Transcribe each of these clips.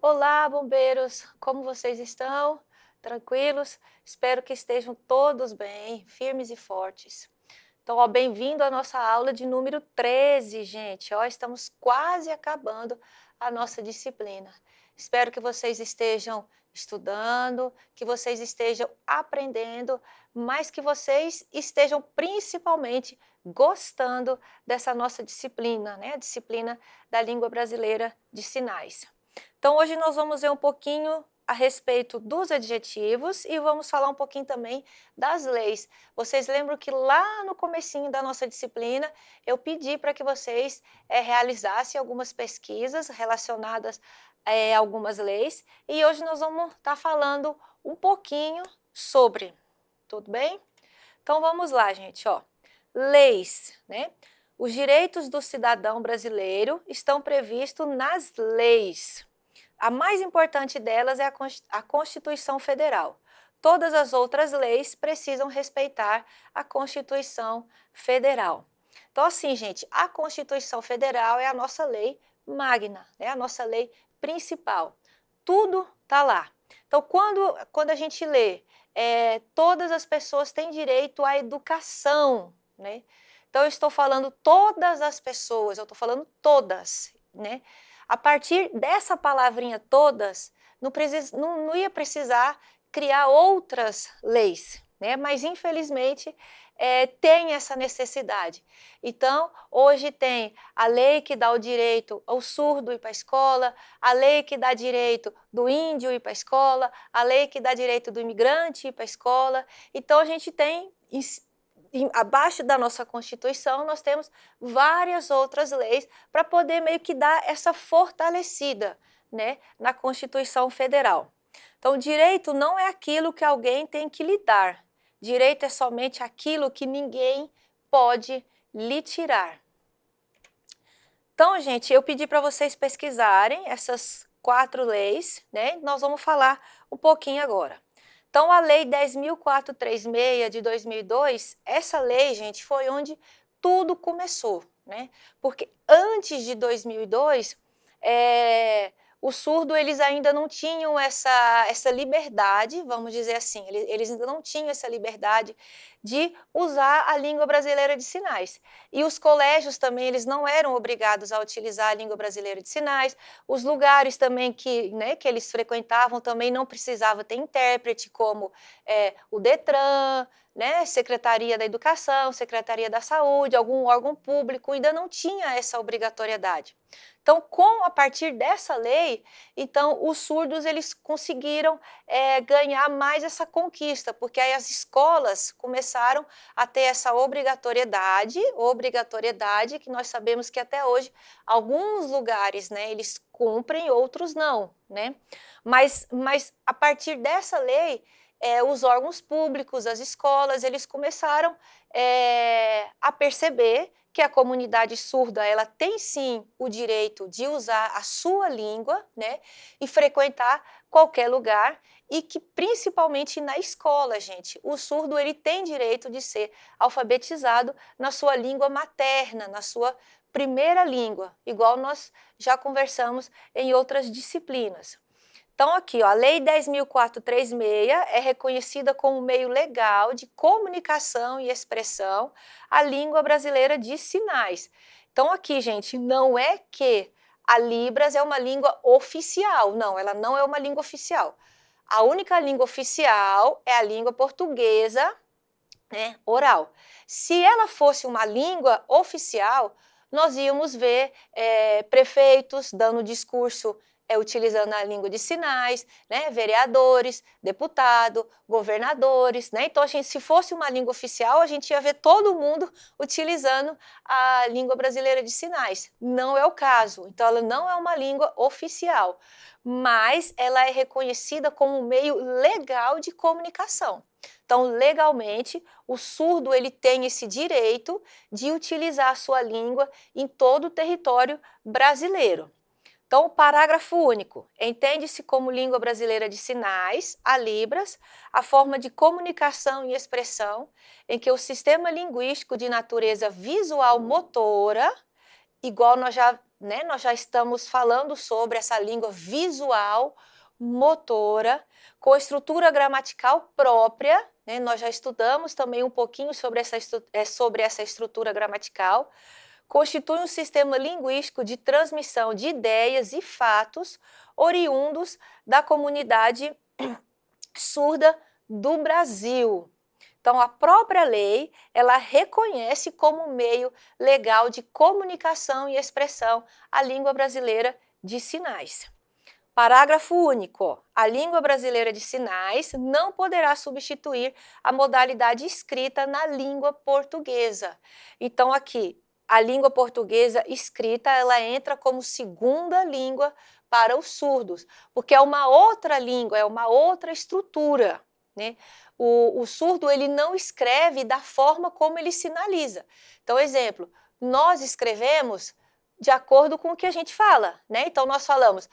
Olá, bombeiros! Como vocês estão? Tranquilos? Espero que estejam todos bem, firmes e fortes. Então, ó, bem-vindo à nossa aula de número 13, gente. Ó, estamos quase acabando a nossa disciplina. Espero que vocês estejam estudando, que vocês estejam aprendendo, mas que vocês estejam principalmente gostando dessa nossa disciplina, né? A disciplina da língua brasileira de sinais. Então, hoje nós vamos ver um pouquinho a respeito dos adjetivos e vamos falar um pouquinho também das leis. Vocês lembram que lá no comecinho da nossa disciplina, eu pedi para que vocês realizassem algumas pesquisas relacionadas a algumas leis, e hoje nós vamos estar falando um pouquinho sobre, tudo bem? Então, vamos lá, gente, ó. Leis, né? Os direitos do cidadão brasileiro estão previstos nas leis. A mais importante delas é a Constituição Federal. Todas as outras leis precisam respeitar a Constituição Federal. Então, assim, gente, a Constituição Federal é a nossa lei magna, é a nossa lei principal. Tudo está lá. Então, quando a gente lê, todas as pessoas têm direito à educação, né? Então, eu estou falando todas as pessoas, eu estou falando todas, né? A partir dessa palavrinha todas, não ia precisar criar outras leis, né? Mas infelizmente tem essa necessidade. Então, hoje tem a lei que dá o direito ao surdo ir para a escola, a lei que dá direito do índio ir para a escola, a lei que dá direito do imigrante ir para a escola. Então, a gente tem abaixo da nossa Constituição, nós temos várias outras leis para poder meio que dar essa fortalecida, né, na Constituição Federal. Então, direito não é aquilo que alguém tem que lhe dar. Direito é somente aquilo que ninguém pode lhe tirar. Então, gente, eu pedi para vocês pesquisarem essas 4 leis, né? Nós vamos falar um pouquinho agora. Então, a Lei 10.436 de 2002, essa lei, gente, foi onde tudo começou, né? Porque antes de 2002, os surdos eles ainda não tinham essa liberdade, vamos dizer assim, eles ainda não tinham essa liberdade de usar a língua brasileira de sinais. E os colégios também, eles não eram obrigados a utilizar a língua brasileira de sinais, os lugares também que eles frequentavam também não precisava ter intérprete, como o Detran, né, Secretaria da Educação, Secretaria da Saúde, algum órgão público, ainda não tinha essa obrigatoriedade. Então, a partir dessa lei, então, os surdos eles conseguiram ganhar mais essa conquista, porque aí as escolas começaram a ter essa obrigatoriedade que nós sabemos que até hoje alguns lugares, né, eles cumprem, outros não, né? Mas a partir dessa lei, os órgãos públicos, as escolas, eles começaram a perceber que a comunidade surda ela tem sim o direito de usar a sua língua, né, e frequentar qualquer lugar, e que principalmente na escola, gente, o surdo ele tem direito de ser alfabetizado na sua língua materna, na sua primeira língua, igual nós já conversamos em outras disciplinas. Então, aqui, ó, a Lei 10.436 é reconhecida como meio legal de comunicação e expressão a língua brasileira de sinais. Então, aqui, gente, não é que a Libras é uma língua oficial. Não, ela não é uma língua oficial. A única língua oficial é a língua portuguesa, né, oral. Se ela fosse uma língua oficial, nós íamos ver prefeitos dando discurso utilizando a língua de sinais, né, vereadores, deputado, governadores, né? Então, se fosse uma língua oficial, a gente ia ver todo mundo utilizando a língua brasileira de sinais. Não é o caso. Então, ela não é uma língua oficial, mas ela é reconhecida como um meio legal de comunicação. Então, legalmente, o surdo ele tem esse direito de utilizar a sua língua em todo o território brasileiro. Então, o parágrafo único. Entende-se como língua brasileira de sinais, a Libras, a forma de comunicação e expressão em que o sistema linguístico de natureza visual motora, igual nós já né, nós já estamos falando sobre essa língua visual, motora, com estrutura gramatical própria, né, nós já estudamos também um pouquinho sobre essa estrutura gramatical, constitui um sistema linguístico de transmissão de ideias e fatos oriundos da comunidade surda do Brasil. Então, a própria lei, ela reconhece como meio legal de comunicação e expressão a língua brasileira de sinais. Parágrafo único. A língua brasileira de sinais não poderá substituir a modalidade escrita na língua portuguesa. Então, aqui, a língua portuguesa escrita, ela entra como segunda língua para os surdos, porque é uma outra língua, é uma outra estrutura, né? O surdo, ele não escreve da forma como ele sinaliza. Então, exemplo, nós escrevemos de acordo com o que a gente fala, né? Então, nós falamos,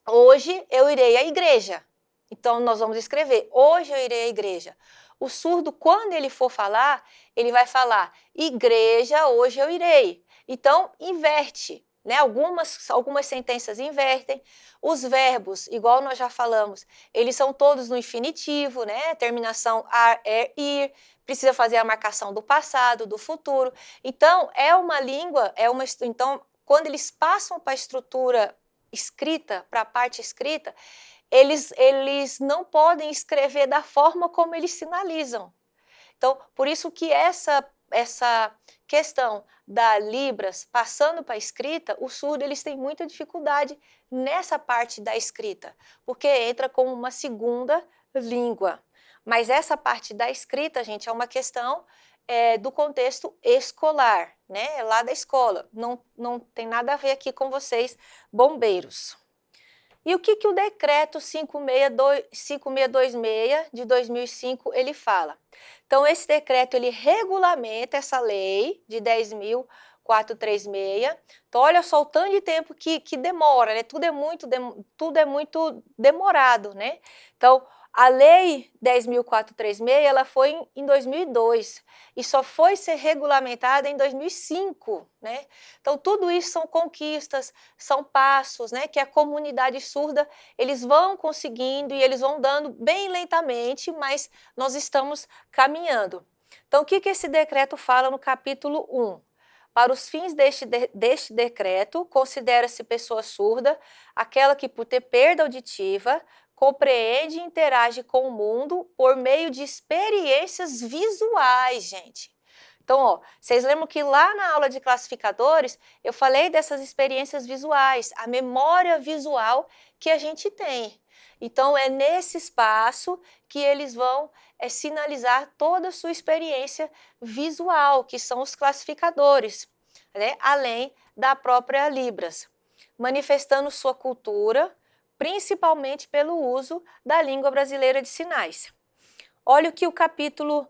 hoje eu irei à igreja. Então, nós vamos escrever, hoje eu irei à igreja. O surdo, quando ele for falar, ele vai falar, igreja, hoje eu irei. Então, inverte. Né? Algumas sentenças invertem, os verbos, igual nós já falamos, eles são todos no infinitivo, né? Terminação ar, ir, precisa fazer a marcação do passado, do futuro. Então, é uma língua, então, quando eles passam para a estrutura escrita, para a parte escrita, eles não podem escrever da forma como eles sinalizam. Então, por isso que essa questão da Libras passando para a escrita, os surdos eles têm muita dificuldade nessa parte da escrita, porque entra como uma segunda língua. Mas essa parte da escrita, gente, é uma questão do contexto escolar, né? Lá da escola. Não tem nada a ver aqui com vocês, bombeiros. E o que o decreto 5626 de 2005 ele fala? Então, esse decreto ele regulamenta essa lei de 10.436. Então, olha só o tanto de tempo que demora, né? Tudo é muito demorado, né? Então, a lei 10.436 ela foi em 2002 e só foi ser regulamentada em 2005, né? Então, tudo isso são conquistas, são passos, né? Que a comunidade surda, eles vão conseguindo e eles vão dando bem lentamente, mas nós estamos caminhando. Então, o que esse decreto fala no capítulo 1? Para os fins deste decreto, considera-se pessoa surda aquela que, por ter perda auditiva, compreende e interage com o mundo por meio de experiências visuais, gente. Então, ó, vocês lembram que lá na aula de classificadores, eu falei dessas experiências visuais, a memória visual que a gente tem. Então, é nesse espaço que eles vão sinalizar toda a sua experiência visual, que são os classificadores, né? Além da própria Libras, manifestando sua cultura, principalmente pelo uso da língua brasileira de sinais. Olha o que o capítulo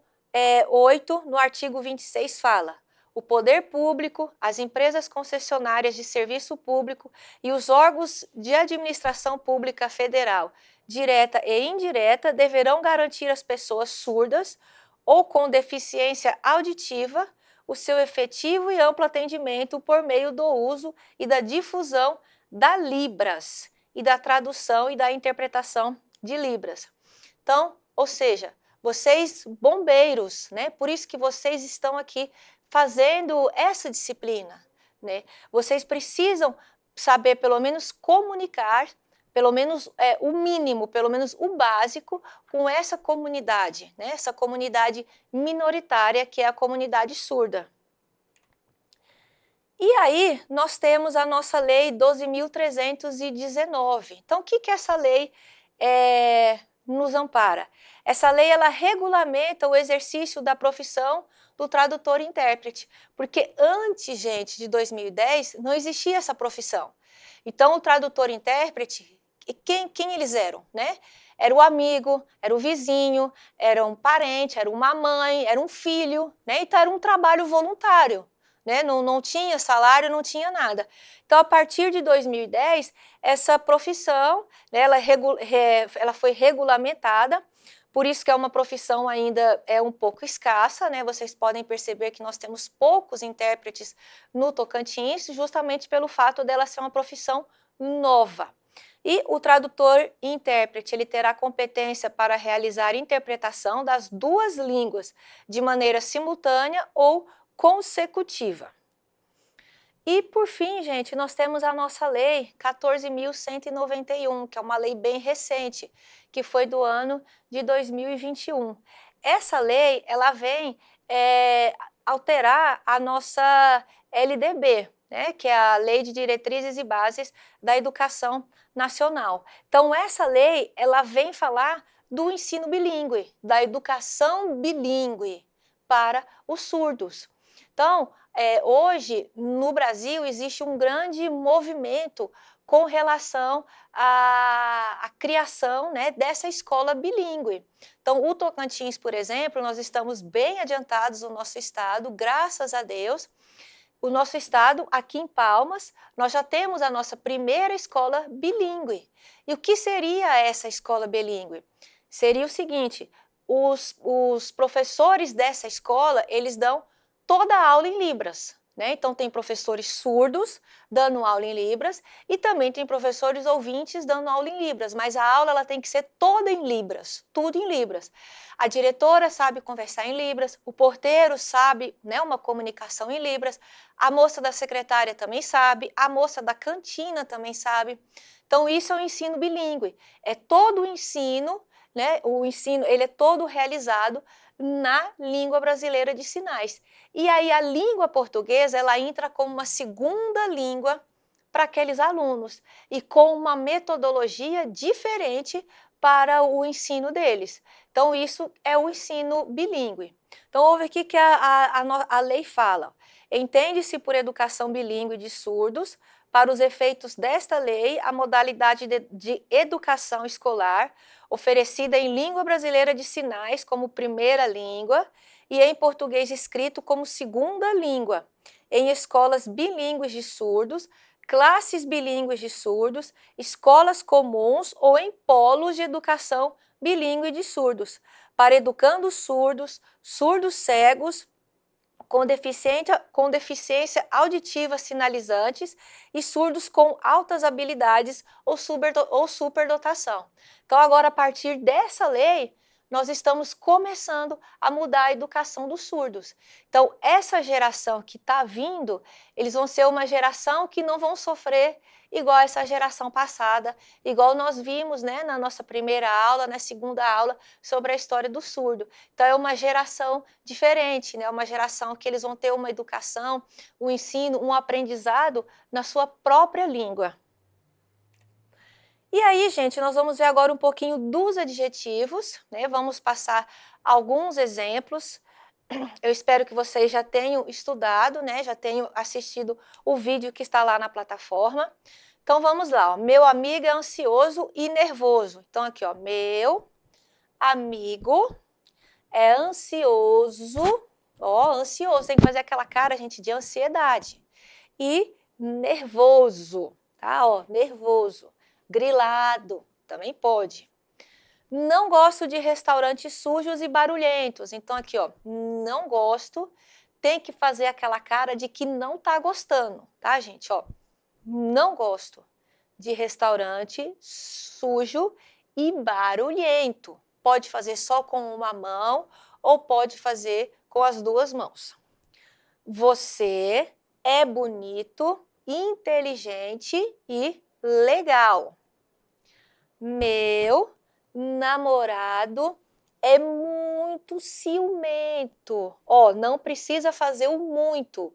8, no artigo 26, fala. O poder público, as empresas concessionárias de serviço público e os órgãos de administração pública federal, direta e indireta, deverão garantir às pessoas surdas ou com deficiência auditiva o seu efetivo e amplo atendimento por meio do uso e da difusão da Libras e da tradução e da interpretação de Libras. Então, ou seja, vocês bombeiros, né? Por isso que vocês estão aqui fazendo essa disciplina, né? Vocês precisam saber pelo menos comunicar, pelo menos o mínimo, pelo menos o básico com essa comunidade, né? Essa comunidade minoritária que é a comunidade surda. E aí, nós temos a nossa lei 12.319. Então, o que essa lei nos ampara? Essa lei, ela regulamenta o exercício da profissão do tradutor e intérprete, porque antes, gente, de 2010, não existia essa profissão. Então, o tradutor e intérprete, quem eles eram, né? Era o amigo, era o vizinho, era um parente, era uma mãe, era um filho, né? Então, era um trabalho voluntário. Né? Não tinha salário, não tinha nada. Então, a partir de 2010, essa profissão, né, ela foi regulamentada Por isso que é uma profissão ainda um pouco escassa, né? Vocês podem perceber que nós temos poucos intérpretes no Tocantins, justamente pelo fato dela ser uma profissão nova. E o tradutor e intérprete, ele terá competência para realizar interpretação das duas línguas de maneira simultânea ou consecutiva. E, por fim, gente, nós temos a nossa lei 14.191, que é uma lei bem recente, que foi do ano de 2021. Essa lei, ela vem alterar a nossa LDB, né, que é a Lei de Diretrizes e Bases da Educação Nacional. Então, essa lei, ela vem falar do ensino bilíngue, da educação bilíngue para os surdos. Então, hoje, no Brasil, existe um grande movimento com relação à criação, né, dessa escola bilíngue. Então, o Tocantins, por exemplo, nós estamos bem adiantados no nosso estado, graças a Deus. O nosso estado, aqui em Palmas, nós já temos a nossa primeira escola bilíngue. E o que seria essa escola bilíngue? Seria o seguinte, os professores dessa escola, eles dão toda a aula em Libras, né? Então, tem professores surdos dando aula em Libras e também tem professores ouvintes dando aula em Libras, mas a aula ela tem que ser toda em Libras, tudo em Libras. A diretora sabe conversar em Libras, o porteiro sabe, né, uma comunicação em Libras, a moça da secretária também sabe, a moça da cantina também sabe. Então, isso é o ensino bilíngue, é todo o ensino, né, o ensino ele é todo realizado na língua brasileira de sinais. E aí a língua portuguesa, ela entra como uma segunda língua para aqueles alunos e com uma metodologia diferente para o ensino deles. Então, isso é o ensino bilíngue. Então, ouve aqui que a lei fala: entende-se por educação bilíngue de surdos, para os efeitos desta lei, a modalidade de educação escolar oferecida em língua brasileira de sinais como primeira língua e em português escrito como segunda língua, em escolas bilíngues de surdos, classes bilíngues de surdos, escolas comuns ou em polos de educação bilíngue de surdos, para educandos surdos, surdos cegos, com deficiência auditiva sinalizantes e surdos com altas habilidades ou superdotação. Então, agora, a partir dessa lei, nós estamos começando a mudar a educação dos surdos. Então, essa geração que está vindo, eles vão ser uma geração que não vão sofrer igual essa geração passada, igual nós vimos, né, na nossa primeira aula, na segunda aula, sobre a história do surdo. Então, é uma geração diferente, né, uma geração que eles vão ter uma educação, um ensino, um aprendizado na sua própria língua. E aí, gente, nós vamos ver agora um pouquinho dos adjetivos, né? Vamos passar alguns exemplos. Eu espero que vocês já tenham estudado, né? Já tenham assistido o vídeo que está lá na plataforma. Então, vamos lá, ó. Meu amigo é ansioso e nervoso. Então, aqui, ó, meu amigo é ansioso, ó, ansioso, tem que fazer aquela cara, gente, de ansiedade. E nervoso, tá? Ó, nervoso. Grilado, também pode. Não gosto de restaurantes sujos e barulhentos. Então, aqui, ó, não gosto, tem que fazer aquela cara de que não tá gostando, tá, gente? Ó, não gosto de restaurante sujo e barulhento. Pode fazer só com uma mão ou pode fazer com as duas mãos. Você é bonito, inteligente e legal. Meu namorado é muito ciumento. Ó, não precisa fazer o muito.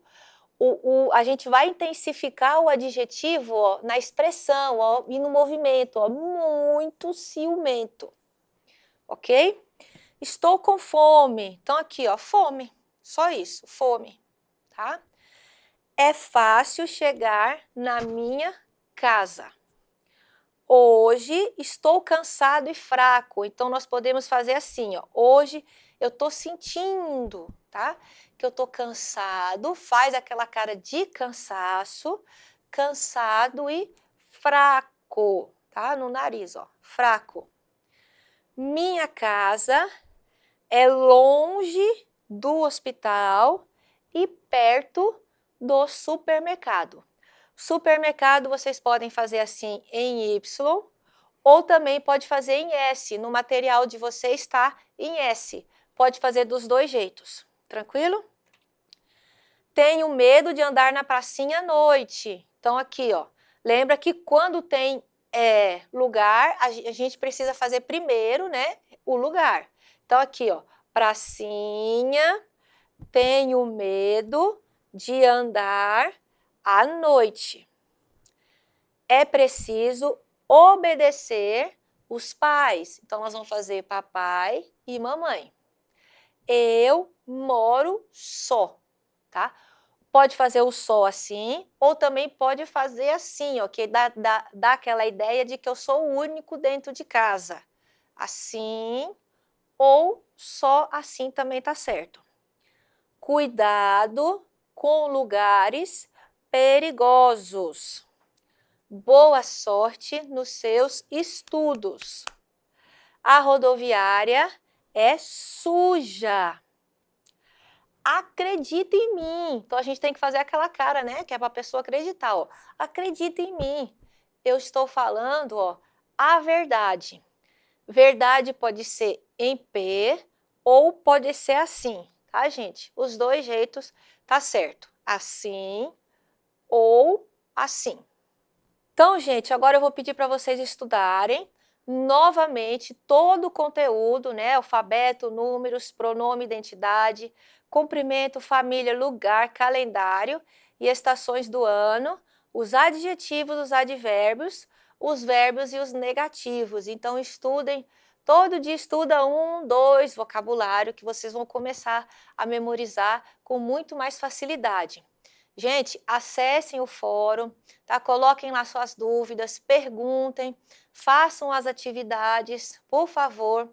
A gente vai intensificar o adjetivo, ó, na expressão, ó, e no movimento, ó, muito ciumento. Ok? Estou com fome. Então, aqui, ó, fome. Só isso, fome. Tá? É fácil chegar na minha casa. Hoje estou cansado e fraco. Então, nós podemos fazer assim, ó. Hoje eu estou sentindo, tá? Que eu estou cansado, faz aquela cara de cansaço, cansado e fraco, tá? No nariz, ó, fraco. Minha casa é longe do hospital e perto do supermercado. Supermercado vocês podem fazer assim em Y ou também pode fazer em S. No material de vocês está em S. Pode fazer dos dois jeitos. Tranquilo? Tenho medo de andar na pracinha à noite. Então aqui, ó. Lembra que quando tem lugar, a gente precisa fazer primeiro, né, o lugar. Então aqui, ó, pracinha, tenho medo de andar à noite. É preciso obedecer os pais. Então nós vamos fazer papai e mamãe. Eu moro só, tá? Pode fazer o só assim, ou também pode fazer assim, ó, que dá aquela ideia de que eu sou o único dentro de casa. Assim, ou só assim também tá certo. Cuidado com lugares perigosos. Boa sorte nos seus estudos. A rodoviária é suja. Acredita em mim. Então a gente tem que fazer aquela cara, né? Que é para a pessoa acreditar, ó. Acredita em mim. Eu estou falando, ó, a verdade. Verdade pode ser em P ou pode ser assim, tá, gente? Os dois jeitos tá certo. Assim ou assim. Então, gente, agora eu vou pedir para vocês estudarem novamente todo o conteúdo, né? Alfabeto, números, pronome, identidade, comprimento, família, lugar, calendário e estações do ano, os adjetivos, os advérbios, os verbos e os negativos. Então, estudem, todo dia estuda 1, 2 vocabulário que vocês vão começar a memorizar com muito mais facilidade. Gente, acessem o fórum, tá? Coloquem lá suas dúvidas, perguntem, façam as atividades, por favor.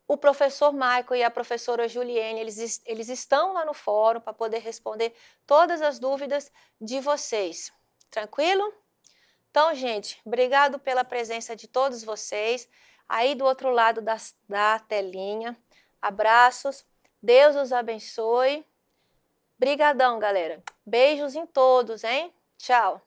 O professor Michael e a professora Juliene, eles estão lá no fórum para poder responder todas as dúvidas de vocês. Tranquilo? Então, gente, obrigado pela presença de todos vocês aí do outro lado da telinha. Abraços, Deus os abençoe. Brigadão, galera. Beijos em todos, hein? Tchau.